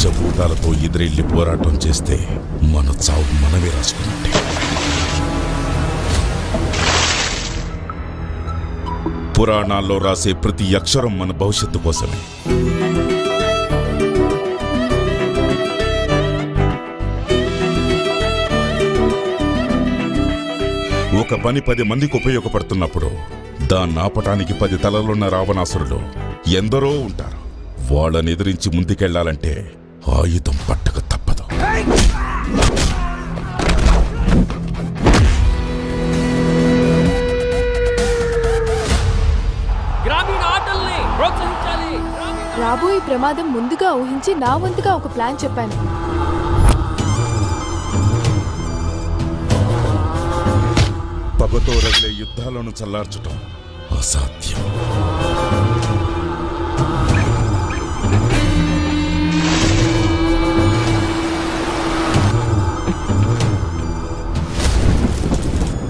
పంచభూతాలతో ఎదురెళ్లి పోరాటం చేస్తే మన చావు మనమే రాసుకున్నట్టే. పురాణాల్లో రాసే ప్రతి అక్షరం మన భవిష్యత్తు కోసమే. ఒక పని 10 మందికి ఉపయోగపడుతున్నప్పుడు దాన్ని ఆపటానికి 10 తలలున్న రావణాసురులు ఎందరో ఉంటారు. వాళ్ళని ఎదిరించి ముందుకెళ్లాలంటే ఆయుధం పట్టక తప్పదు. రాబోయే ప్రమాదం ముందుగా ఊహించి నా వంతుగా ఒక ప్లాన్ చెప్పాను. పగతో రగిలే యుద్ధాలను చల్లార్చటం అసాధ్యం.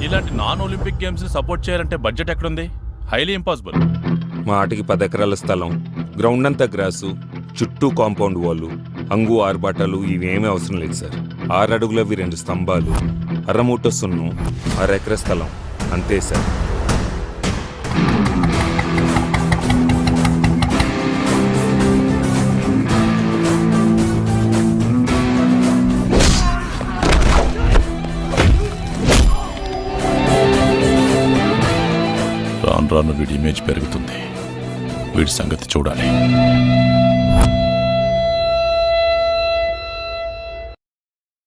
ఇలాంటి నాన్ ఒలింపిక్ గేమ్స్ ని సపోర్ట్ చేయాలంటే బడ్జెట్ ఎక్కడుంది? Highly impossible. మా ఆటకి 10 ఎకరాల స్థలం, గ్రౌండ్ అంతా గ్రాసు, చుట్టూ కాంపౌండ్ వాలు, హంగు ఆర్బాటాలు ఇవేమీ అవసరం లేదు సార్. 6 అడుగులవి 2 స్తంభాలు, అరమూట సున్నం, 6 ఎకర స్థలం అంతే సార్. రాను రాను వీడి ఇమేజ్ పెరుగుతుంది. వీడి సంగతి చూడాలి.